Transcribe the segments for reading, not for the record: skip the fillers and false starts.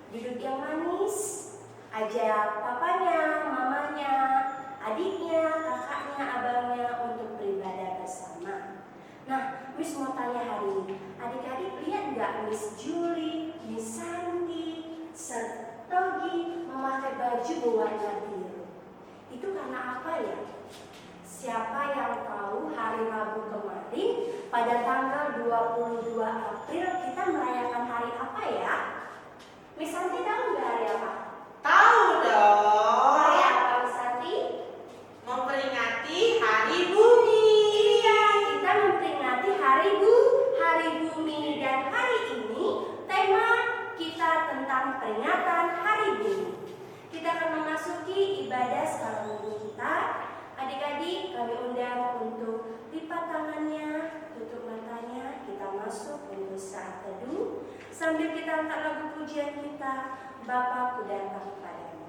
Duduk yang manis, ajak papanya, mamanya, adiknya, kakaknya, abangnya untuk beribadah bersama. Nah, Miss mau tanya hari ini, adik-adik lihat nggak Miss Julie, Miss Santi, Sertogi memakai baju berwarna biru? Itu karena apa ya? Siapa yang tahu hari Rabu kemarin pada tanggal 22 April kita merayakan hari apa ya? Miss Santi tahu nggak hari apa? Tahu dong. Hari apa Miss Santi? Memperingati Hari Bumi. Iya, kita memperingati Hari Bumi dan hari ini tema kita tentang peringatan Hari Bumi. Kita akan memasuki ibadah skala minggu kita. Adik-adik kami undang untuk lipat tangannya, tutup matanya, kita masuk untuk saat teduh sambil kita angkat lagu pujian kita, Bapa ku datang kepadamu.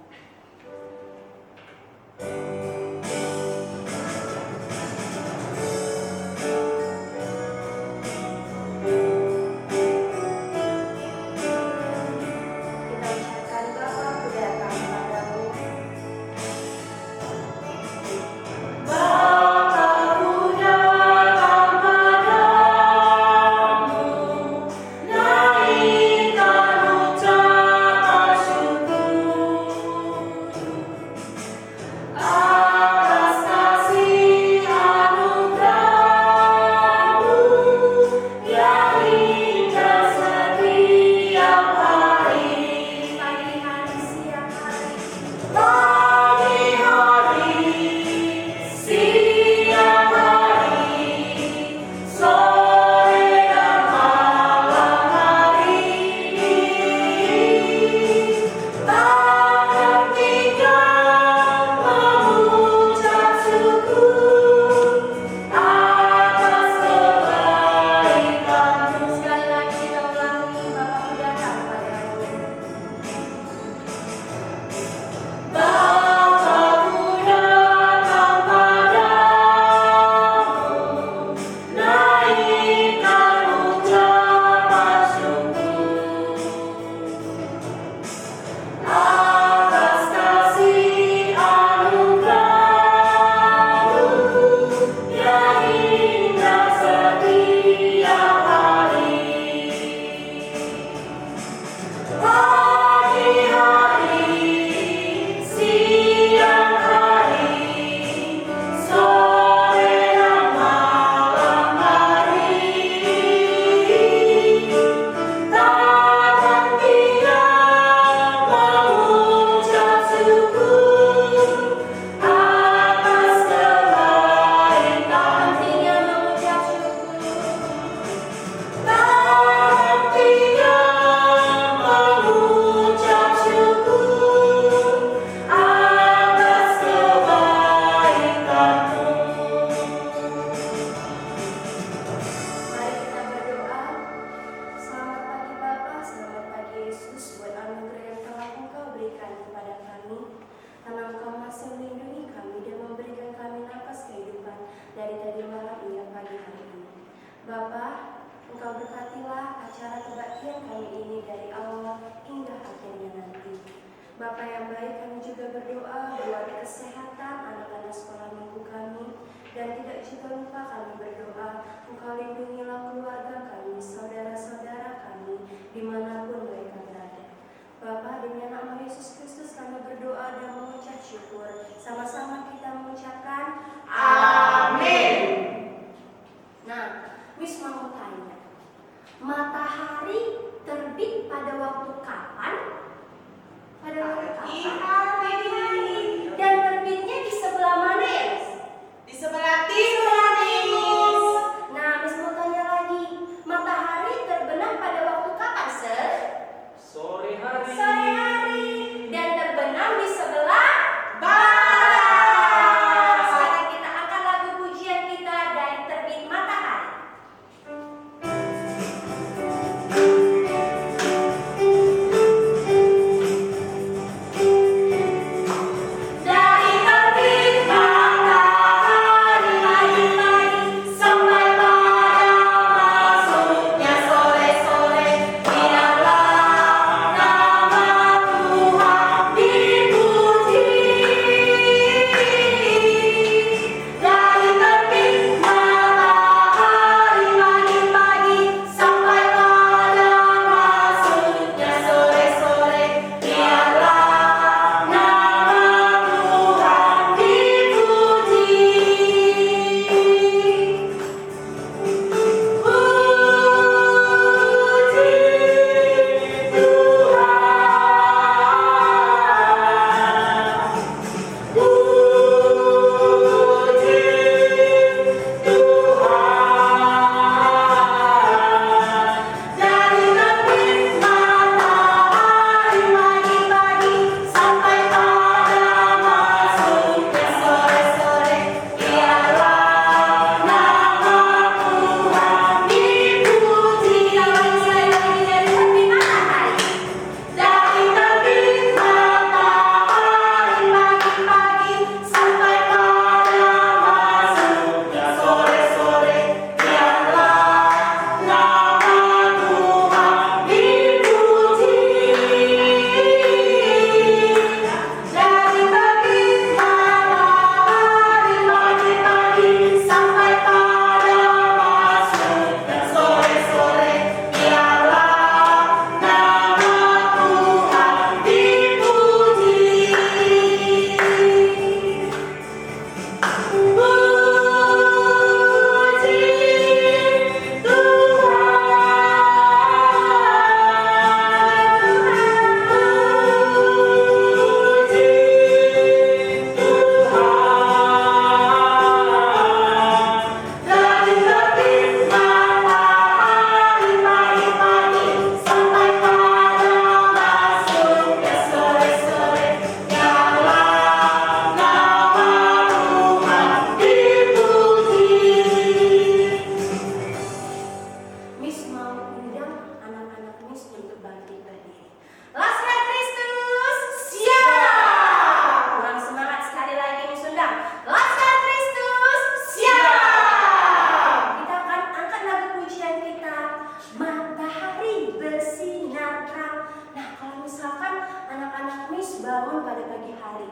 bangun pada pagi hari.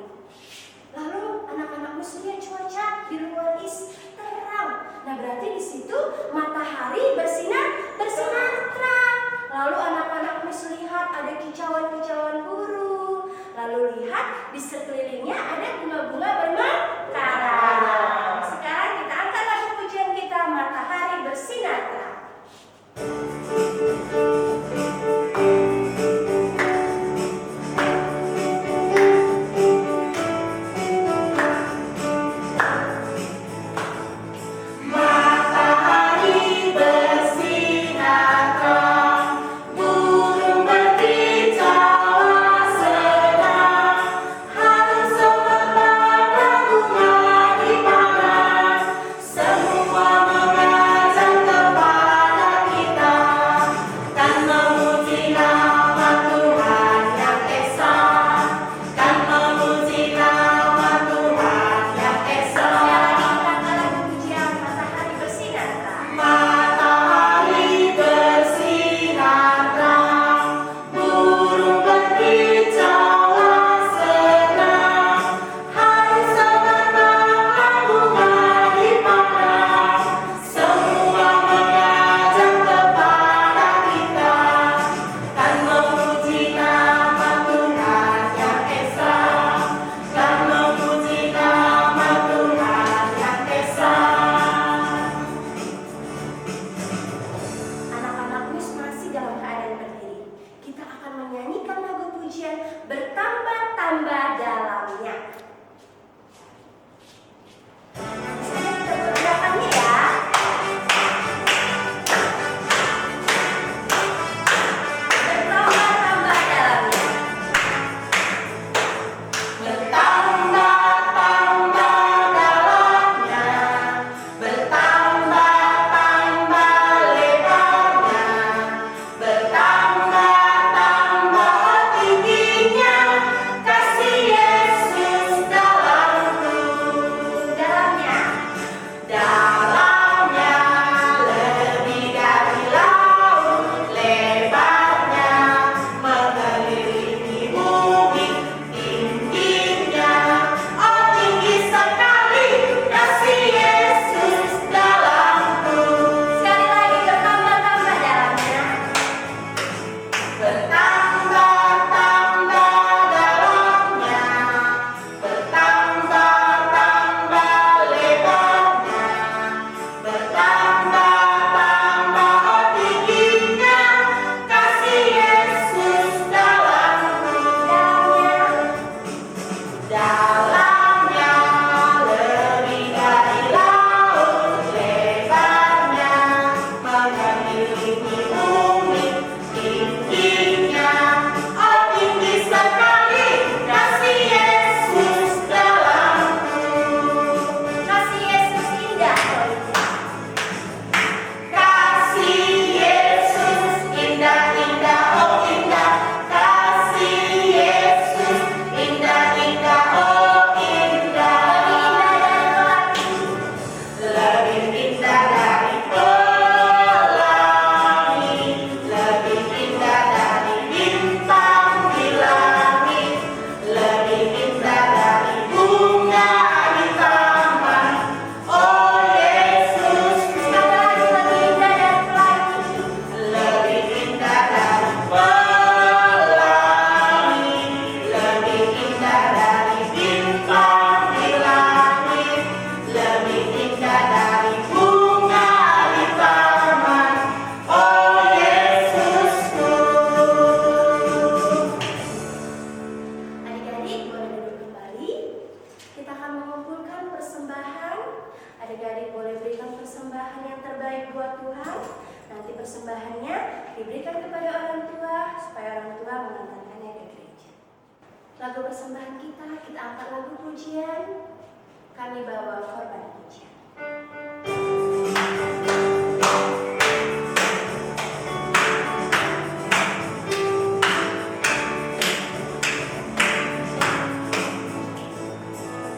Lalu anak-anak lihat cuaca di luar terang. Nah, berarti di situ matahari bersinar terang. Lalu anak-anak lihat ada kicauan-kicauan burung. Lalu lihat di sekelilingnya ada bunga-bunga bermekaran. Sekarang kita angkat lagu pujian kita, Matahari Bersinar Terang. Bertambah-tambah dalamnya. Bisa kita pergunakannya ya. Bertambah-tambah dalamnya. Bertambah-tambah dalamnya. Bertambah-tambah lebarnya. Bertambah-tambah tingginya. Kasih Yesus dalamku. Dalamnya lebih dari laut, lebarnya mengelilingi bumi, tingginya oh tinggi sekali. Kasih Yesus dalamku. Sekali lagi, bertambah-tambah dalamnya. Bertambah-tambah dalamnya. Bertambah-tambah lebarnya. Bertambah-tambah tingginya. Kasih Yesus dalamku. Dalamnya lebih dari laut, lebarnya mengelilingi bumi, tingginya oh tinggi sekali. Kasih Yesus dalamku. Kasih Yesus indah. Kasih Yesus indah-indah, oh indah. Kasih Yesus indah-indah, oh indah. Lebih indah dari pelangi, lebih indah dari bintang di langit, lebih indah dari bunga di taman. Oh Yesus, lebih indah dari pelangi, lebih indah dari pelangi, lebih indah dari bintang di langit, lebih indah dari bunga di taman. Oh Yesusku. Adik-adik boleh duduk kembali. Kita akan mengumpulkan persembahan. Adik-adik boleh berikan persembahan yang terbaik buat Tuhan. Nanti persembahannya diberikan kepada orang tua supaya orang tua mengantarkannya ke gereja. Lagu persembahan kita angkat lagu pujian. Kami bawa korban pujian.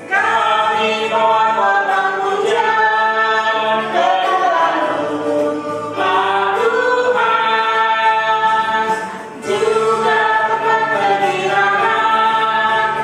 Kami bawa korban pujian ke dalam rumah Tuhan, juga berkat kehilangan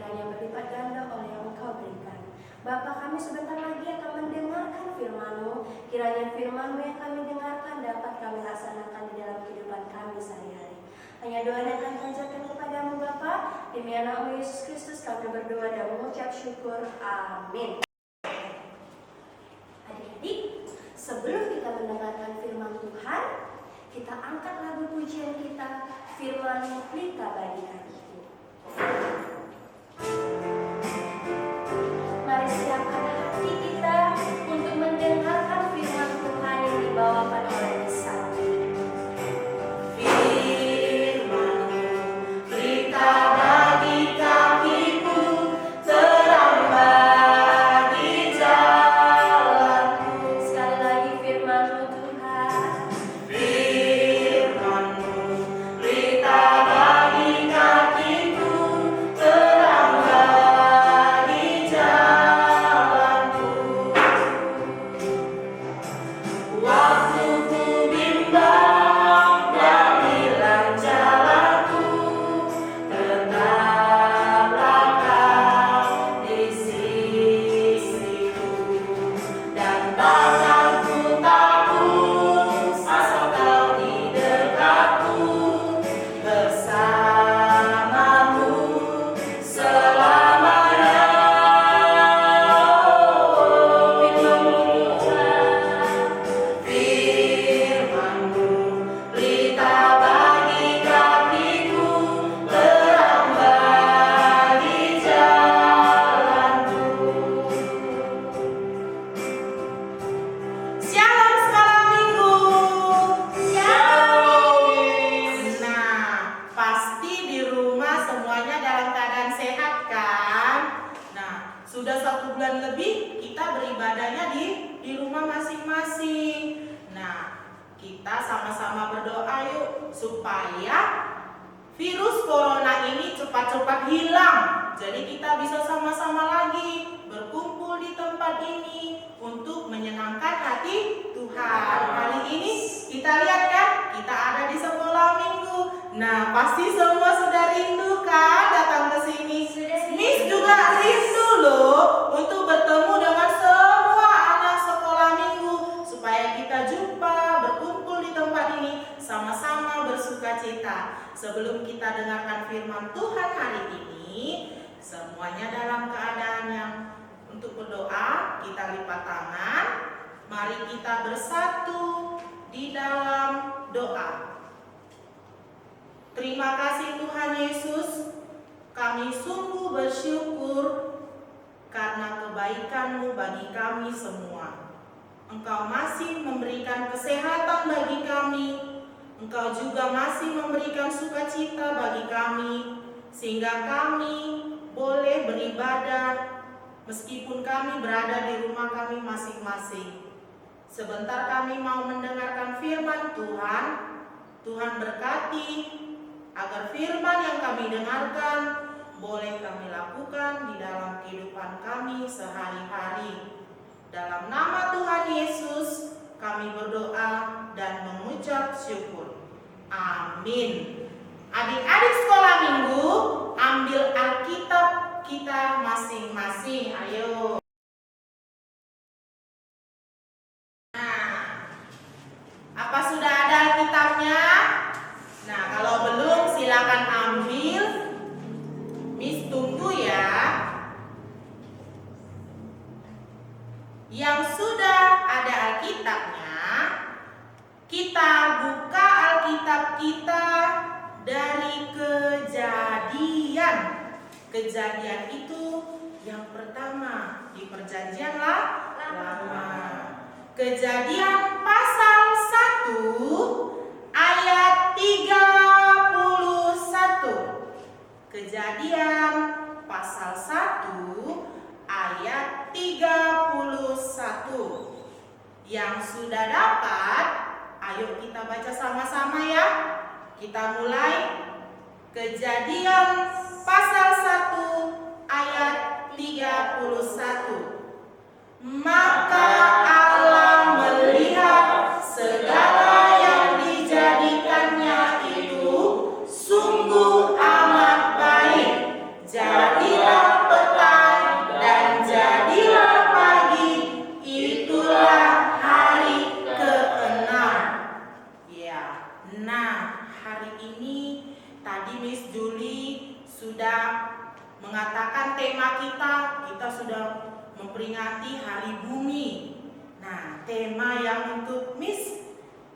kiranya berlipat ganda oleh yang Engkau berikan. Bapa, kami sebentar lagi akan mendengarkan firman-Mu. Kiranya firman-Mu yang kami dengarkan dapat kami laksanakan di dalam kehidupan kami sehari-hari. Hanya doa dan kami panjatkan kepadamu Bapa, demi anak-Mu Yesus Kristus kami berdoa dan mengucap syukur. Amin. Adik-adik, sebelum kita mendengarkan firman Tuhan, kita angkat lagu pujian kita, firman-Mu pelita bagi hatiku. Mari siapkan hati kita untuk mendengarkan firman Tuhan yang dibawakan oleh Isa. Sudah 1 bulan lebih kita beribadahnya di rumah masing-masing. Nah, kita sama-sama berdoa yuk supaya virus corona ini cepat-cepat hilang. Jadi kita bisa sama-sama lagi berkumpul di tempat ini untuk menyenangkan hati Tuhan. Kali ini kita lihat kan, kita ada di sekolah minggu. Nah, pasti semua sudah rindu kan datang ke sini. Miss juga rindu loh untuk bertemu dengan semua anak sekolah minggu supaya kita jumpa, berkumpul di tempat ini sama-sama bersukacita. Sebelum kita dengarkan firman Tuhan hari ini, semuanya dalam keadaan yang untuk berdoa, kita lipat tangan. Mari kita bersatu di dalam doa. Terima kasih Tuhan Yesus, kami sungguh bersyukur karena kebaikan-Mu bagi kami semua. Engkau masih memberikan kesehatan bagi kami. Engkau juga masih memberikan sukacita bagi kami, sehingga kami boleh beribadah meskipun kami berada di rumah kami masing-masing. Sebentar kami mau mendengarkan firman Tuhan. Tuhan berkati agar firman yang kami dengarkan boleh kami lakukan di dalam kehidupan kami sehari-hari. Dalam nama Tuhan Yesus kami berdoa dan mengucap syukur. Amin. Adik-adik sekolah minggu, ambil Alkitab kita masing-masing. Ayo. Nah, apa sudah ada Alkitabnya? Nah, kalau belum silakan ambil. Miss tunggu ya. Yang sudah ada Alkitabnya, kita buka Alkitab kita dari Kejadian. Kejadian itu yang pertama di Perjanjian Lama. Kejadian pasal 1 ayat 31. Kejadian pasal 1 ayat 31. Yang sudah dapat, ayo kita baca sama-sama ya. Kita mulai. Kejadian pasal 1 ayat 31. Maka Allah melihat segala yang dijadikannya itu sungguh amat baik. Jadilah mengatakan tema kita sudah memperingati Hari Bumi. Nah, tema yang untuk Miss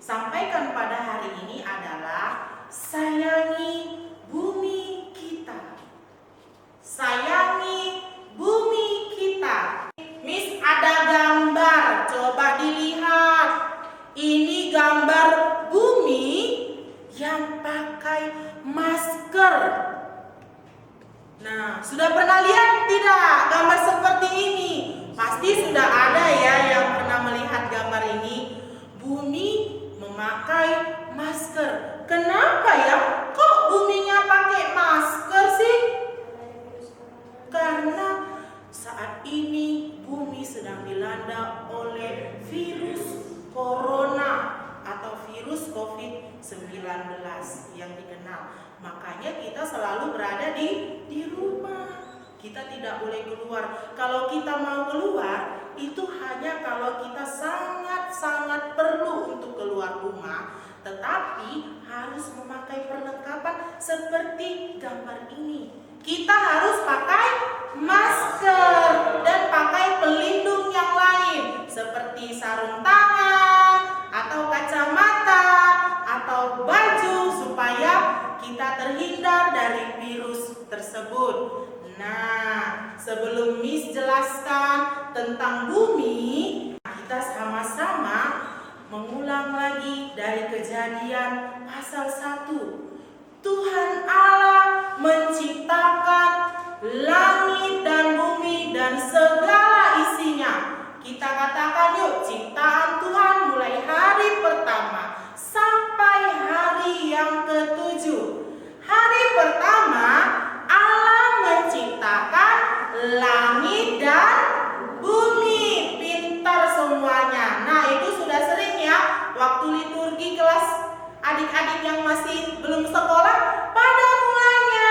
sampaikan pada hari ini adalah sayangi bumi kita. Sayangi bumi kita. Miss ada gambar, coba dilihat. Ini gambar bumi yang pakai masker. Nah, sudah pernah lihat tidak gambar seperti ini? Pasti sudah ada ya yang pernah melihat gambar ini. Bumi memakai masker. Kenapa ya? Kok buminya pakai masker sih? Karena saat ini bumi sedang dilanda oleh virus corona atau virus COVID-19 yang dikenal. Makanya kita selalu berada di rumah. Kita tidak boleh keluar. Kalau kita mau keluar, itu hanya kalau kita sangat-sangat perlu untuk keluar rumah. Tetapi harus memakai perlengkapan seperti gambar ini. Kita harus pakai masker dan pakai pelindung yang lain seperti sarung tangan atau kacamata atau baju supaya kita terhindar dari virus tersebut. Nah, sebelum Miss jelaskan tentang bumi, kita sama-sama mengulang lagi dari Kejadian pasal 1. Tuhan Allah menciptakan langit dan bumi dan segala isinya. Kita katakan yuk, ciptaan Tuhan mulai hari pertama sampai hari yang ke-7. Hari pertama Allah menciptakan langit dan bumi. Pintar semuanya. Nah, itu sudah sering ya waktu liturgi kelas adik-adik yang masih belum sekolah. Pada mulanya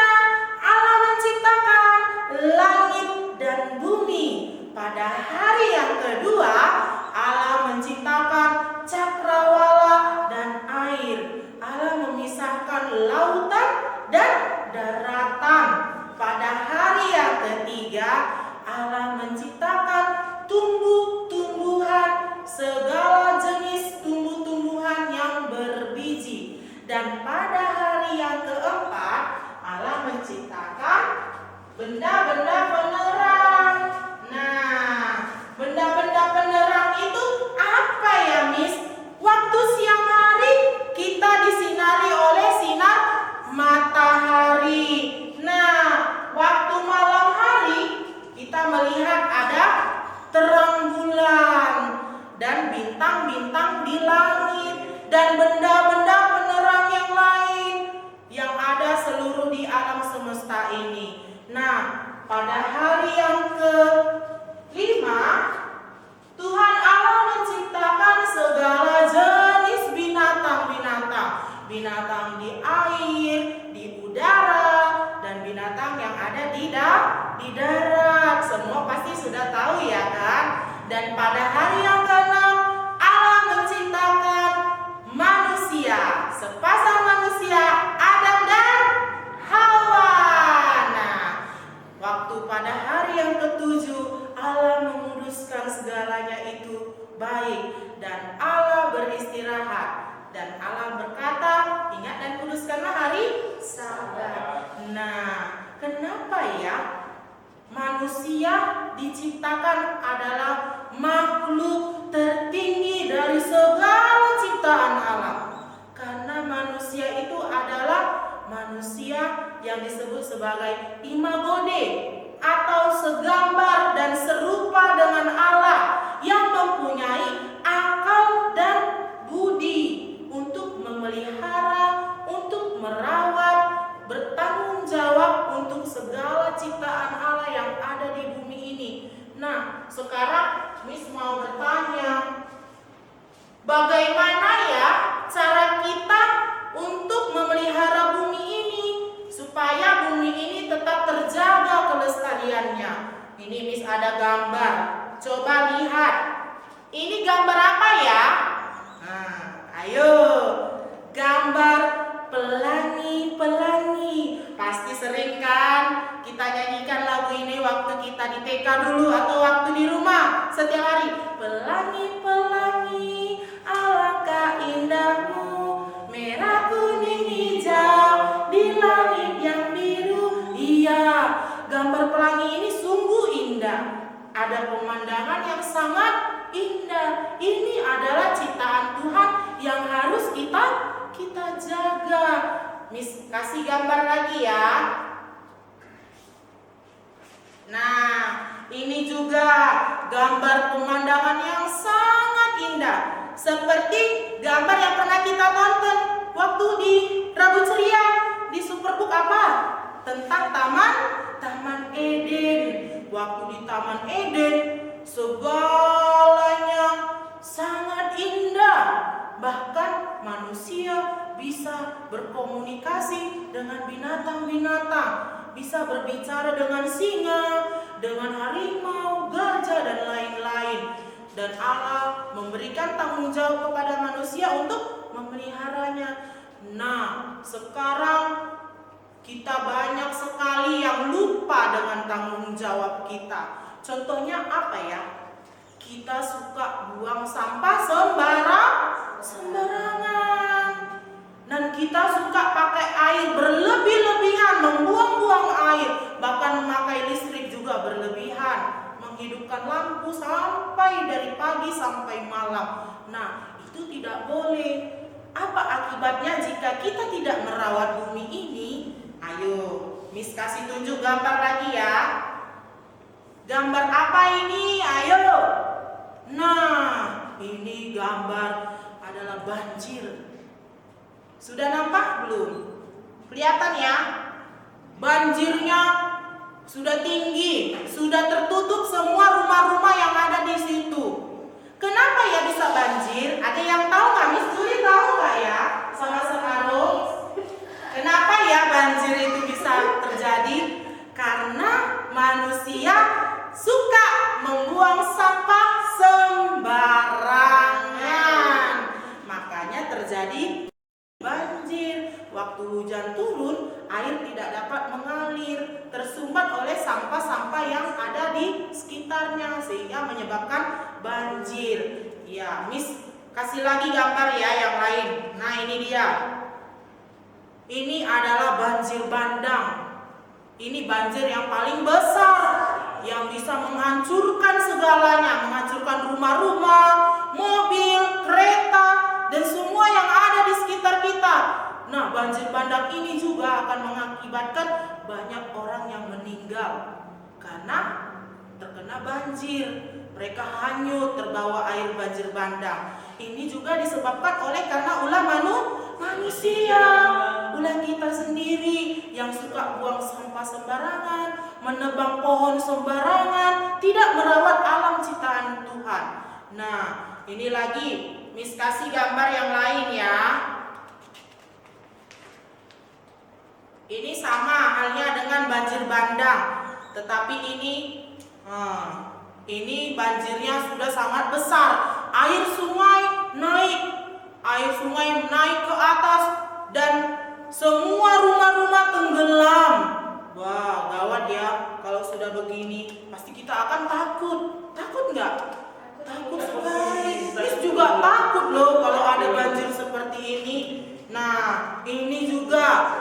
Allah menciptakan langit dan bumi. Pada hari yang kedua Allah menciptakan cakrawala dan air. Allah memisahkan lautan dan daratan. Pada hari yang ketiga Allah menciptakan tumbuh-tumbuhan, segala jenis tumbuh-tumbuhan yang berbiji. Dan pada hari yang keempat Allah menciptakan benda-benda penerang. Nah, benda-benda penerang itu apa ya, Miss? Waktu siang hari kita disinari oleh sinar matahari. Nah, waktu malam hari kita melihat ada terang bulan dan bintang-bintang di langit dan benda-benda penerang yang lain yang ada seluruh di alam semesta ini. Nah, pada hari yang ke-5 Tuhan Allah menciptakan segala jenis binatang-binatang. Binatang di air, di udara, dan binatang yang ada di darat. Semua pasti sudah tahu ya kan? Dan pada hari yang ke-6 Allah menciptakan manusia, sepasang manusia, Adam dan Hawa. Nah, waktu pada hari yang ke-7 Allah menguduskan segalanya itu baik dan Allah beristirahat. Dan Allah berkata, ingat dan kuduskanlah hari Sabat. Nah, kenapa ya manusia diciptakan adalah makhluk tertinggi dari segala ciptaan Allah? Karena manusia itu adalah manusia yang disebut sebagai imago Dei atau segambar dan serupa dengan Allah yang mempunyai akal dan budi untuk memelihara, untuk merawat, bertanggung jawab untuk segala ciptaan Allah yang ada di bumi ini. Nah, sekarang Miss mau bertanya, bagaimana ya cara kita untuk memelihara bumi ini supaya bumi ini tetap terjaga kelestariannya? Ini Miss ada gambar, coba lihat. Ini gambar apa ya? Nah, ayo, gambar pelangi-pelangi. pasti sering kan kita nyanyikan lagu ini waktu kita di TK dulu atau waktu di rumah setiap hari. Pelangi-pelangi alangkah indahmu, merah kuning hijau di langit yang biru. Iya, gambar pelangi ini sungguh indah. Ada pemandangan yang sangat indah. Ini adalah ciptaan Tuhan yang harus kita jaga. Miss kasih gambar lagi ya. Nah, ini juga gambar pemandangan yang sangat indah. Seperti gambar yang pernah kita tonton waktu di Rabu Ceria di Superbook apa? Tentang Taman Eden. Waktu di Taman Eden segalanya sangat indah. Bahkan manusia bisa berkomunikasi dengan binatang-binatang, bisa berbicara dengan singa, dengan harimau, gajah, dan lain-lain. Dan Allah memberikan tanggung jawab kepada manusia untuk memeliharanya. Nah, sekarang kita banyak sekali yang lupa dengan tanggung jawab kita. Contohnya apa ya? Kita suka buang sampah sembarangan. Dan kita suka pakai air berlebih-lebihan, membuang-buang air, bahkan memakai listrik juga berlebihan, menghidupkan lampu sampai dari pagi sampai malam. Nah, itu tidak boleh. Apa akibatnya jika kita tidak merawat bumi ini? Ayo, Miss kasih tunjuk gambar lagi ya. Gambar apa ini? Ayo. Nah, ini gambar adalah banjir. Sudah nampak belum? Kelihatan ya? Banjirnya sudah tinggi, sudah tertutup semua rumah-rumah yang ada di situ. Kenapa ya bisa banjir? Ada yang tahu nggak? Miss Juli tahu nggak ya? Sama Sekarung. Kenapa ya banjir itu bisa terjadi? Karena manusia suka membuang sampah sembarangan. Makanya terjadi banjir. Waktu hujan turun, air tidak dapat mengalir, tersumbat oleh sampah-sampah yang ada di sekitarnya sehingga menyebabkan banjir. Ya, Miss kasih lagi gambar ya yang lain. Nah, ini dia. Ini adalah banjir bandang. Ini banjir yang paling besar yang bisa menghancurkan segalanya, menghancurkan rumah-rumah, mobil, kereta, dan semua yang ada di sekitar kita. Nah, banjir bandang ini juga akan mengakibatkan banyak orang yang meninggal karena terkena banjir. Mereka hanyut terbawa air banjir bandang. Ini juga disebabkan oleh karena ulah manusia, ulah kita sendiri yang suka buang sampah sembarangan, menebang pohon sembarangan, tidak merawat alam ciptaan Tuhan. Nah, ini lagi Miss kasih gambar yang lain ya. Ini sama halnya dengan banjir bandang, tetapi ini banjirnya sudah sangat besar. Air sungai naik ke atas dan semua rumah-rumah tenggelam. Wah, gawat ya kalau sudah begini. Pasti kita akan takut. Takut nggak? Takut sekali. Miss juga takut loh kalau ada banjir seperti ini. Nah, ini juga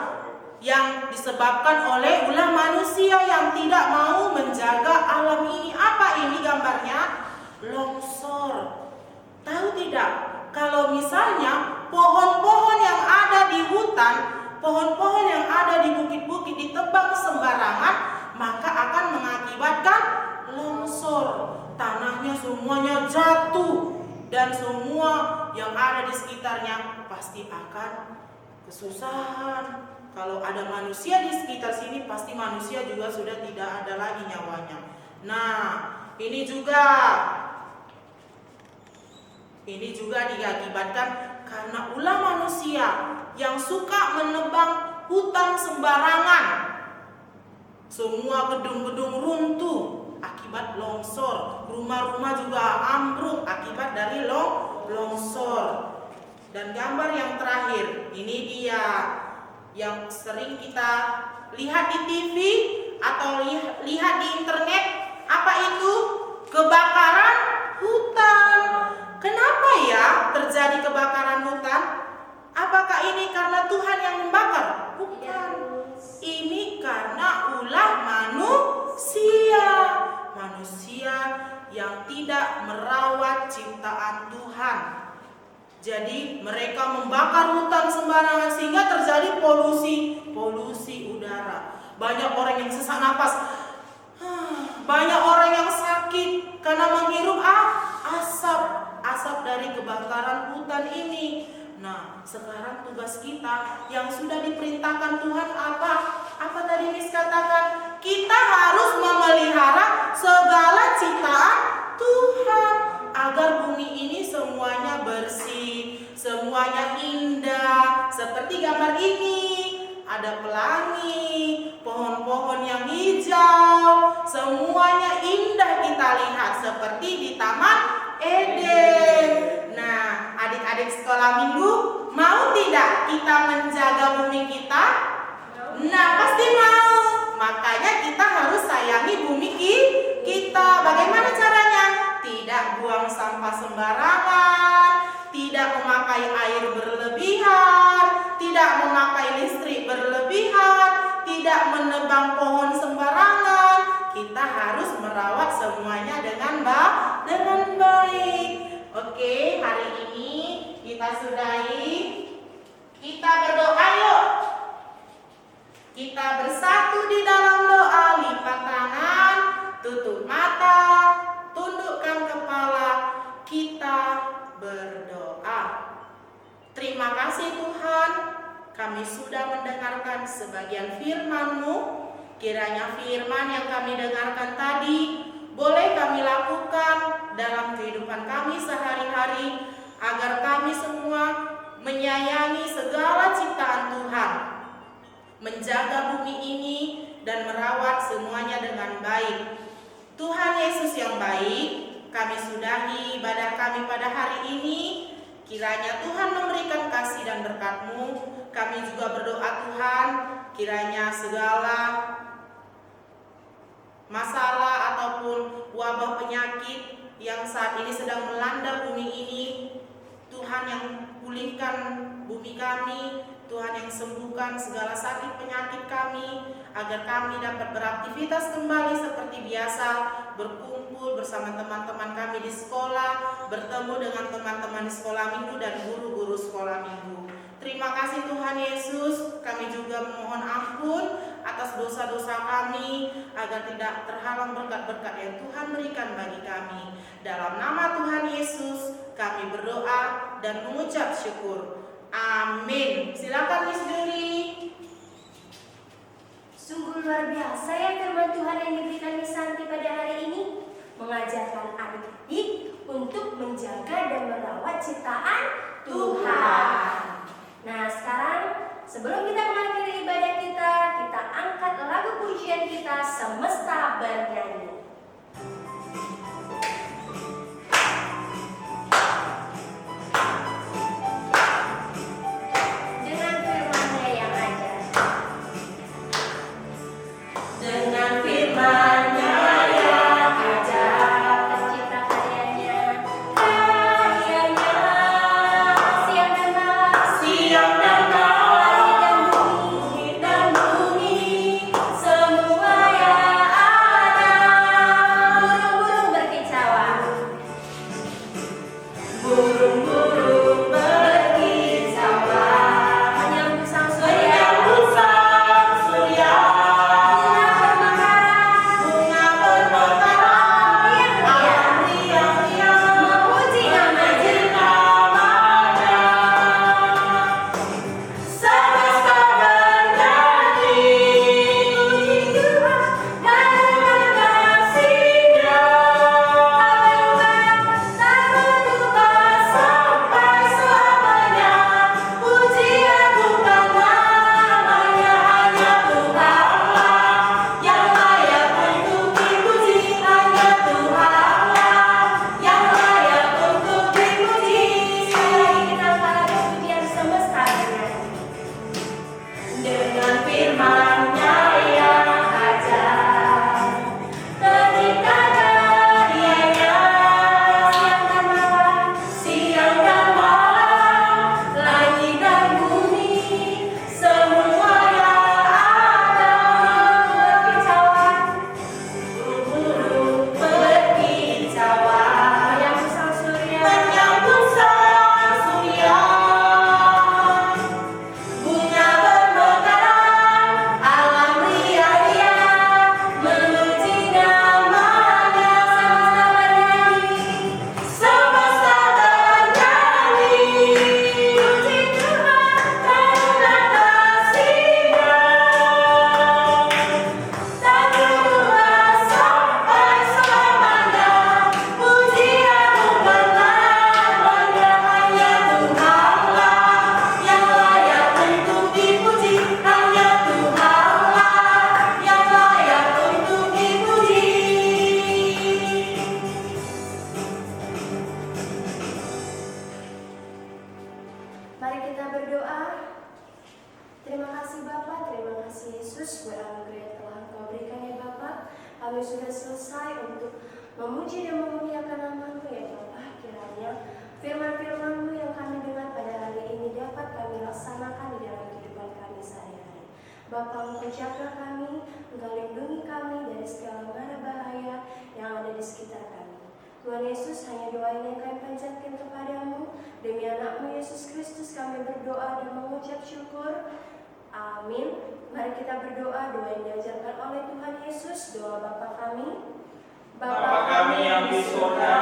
yang disebabkan oleh ulah manusia yang tidak mau menjaga alam ini. Apa ini gambarnya? Longsor. Tahu tidak? Kalau misalnya pohon-pohon yang ada di hutan, pohon-pohon yang ada di bukit-bukit ditebang sembarangan, maka akan mengakibatkan longsor. Tanahnya semuanya jatuh dan semua yang ada di sekitarnya pasti akan kesusahan. Kalau ada manusia di sekitar sini, pasti manusia juga sudah tidak ada lagi nyawanya. Nah, ini juga diakibatkan karena ulah manusia yang suka menebang hutan sembarangan. Semua gedung-gedung runtuh akibat longsor. Rumah-rumah juga ambruk akibat dari longsor. Dan gambar yang terakhir, ini dia yang sering kita lihat di TV atau lihat di internet. Apa itu? Kebakaran hutan. Kenapa ya terjadi kebakaran hutan? Apakah ini karena Tuhan yang membakar? Bukan. Ini karena ulah manusia. Manusia yang tidak merawat ciptaan Tuhan. Jadi mereka membakar hutan sembarangan sehingga terjadi polusi udara. Banyak orang yang sesak napas. Banyak orang yang sakit karena menghirup asap dari kebakaran hutan ini. Nah, sekarang tugas kita yang sudah diperintahkan Tuhan apa? Apa tadi Miss katakan? Kita harus memelihara segala ciptaan Tuhan agar bumi ini semuanya bersih, semuanya indah. Seperti gambar ini, ada pelangi, pohon-pohon yang hijau, semuanya indah kita lihat seperti di Taman Eden. Nah, adik-adik sekolah minggu, mau tidak kita menjaga bumi kita? Nah, pasti mau. Makanya kita harus sayangi bumi kita. Bagaimana caranya? Tidak buang sampah sembarangan, tidak memakai air berlebihan, tidak memakai listrik berlebihan, tidak menebang pohon sembarangan. Kita harus merawat semuanya dengan baik. Oke, hari ini kita sudahi. Kita berdoa yuk. Kita bersatu di dalam doa, lipat tangan, tutup mata, tundukkan kepala, kita berdoa. Terima kasih Tuhan, kami sudah mendengarkan sebagian firman-Mu. Kiranya firman yang kami dengarkan tadi boleh kami lakukan dalam kehidupan kami sehari-hari, agar kami semua menyayangi segala ciptaan Tuhan, menjaga bumi ini dan merawat semuanya dengan baik. Tuhan Yesus yang baik, kami sudahi ibadah kami pada hari ini. Kiranya Tuhan memberikan kasih dan berkat-Mu. Kami juga berdoa Tuhan, kiranya segala masalah ataupun wabah penyakit yang saat ini sedang melanda bumi ini, Tuhan yang pulihkan bumi kami, Tuhan yang sembuhkan segala sakit penyakit kami, agar kami dapat beraktivitas kembali seperti biasa, berkumpul bersama teman-teman kami di sekolah, bertemu dengan teman-teman di sekolah minggu dan guru-guru sekolah minggu. Terima kasih Tuhan Yesus, kami juga memohon ampun atas dosa-dosa kami, agar tidak terhalang berkat-berkat yang Tuhan berikan bagi kami. Dalam nama Tuhan Yesus, kami berdoa dan mengucap syukur. Amin. Silakan Miss Juri. Sungguh luar biasa ya firman Tuhan yang diberikan Miss Santi pada hari ini, mengajarkan adik-adik untuk menjaga dan merawat ciptaan Tuhan. Nah, sekarang sebelum kita mengakhiri ibadah kita angkat lagu pujian kita Semesta Bernyanyi. Dengan firman-Nya yang ajar. Dengan kami sudah selesai untuk memuji dan memuliakan nama-Mu ya Bapa. Kiranya firman-firman-Mu yang kami dengar pada hari ini dapat kami laksanakan di dalam kehidupan kami sehari-hari. Bapa, Engkau jaga kami, Engkau lindungi kami dari segala mara bahaya yang ada di sekitar kami. Tuhan Yesus, hanya doa ini yang kami panjatkan kepadamu. Demi anak-Mu Yesus Kristus kami berdoa dan mengucap syukur. Amin. Mari kita berdoa, doa yang diajarkan oleh Tuhan Yesus. Doa Bapa kami. Bapa kami yang di surga,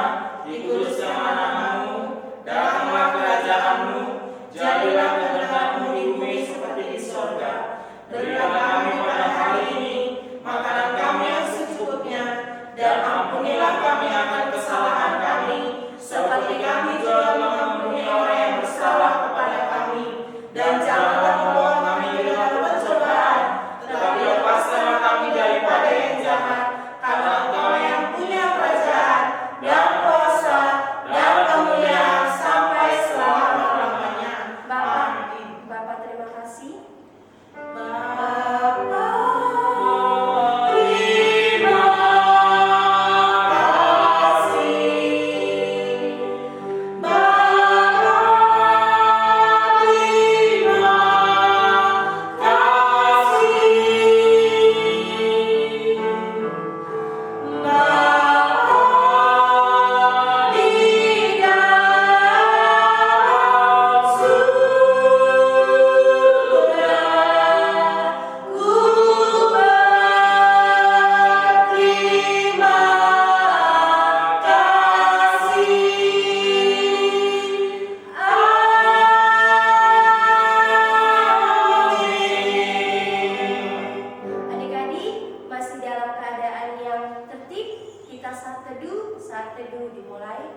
dikuduskanlah nama-Mu, datanglah kerajaan-Mu, jadilah kehendak-Mu di bumi seperti di surga. Berilah kami pada hari ini makanan kami yang secukupnya, dan ampunilah kami akan kesalahan kami, seperti kami juga mengampuni orang yang bersalah kepada kami. Dan janganlah membawa kami ke dalam pencobaan, tetapi lepaskanlah kami daripada yang jahat. Karena Engkau yang punya kerajaan dan kuasa dan kemuliaan sampai selama-lamanya. Bapa, terima kasih. Saat teduh dimulai.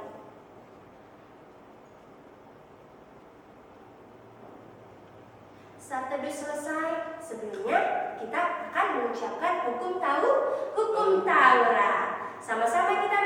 Saat teduh selesai, sebelumnya kita akan mengucapkan hukum Taurat. Sama-sama kita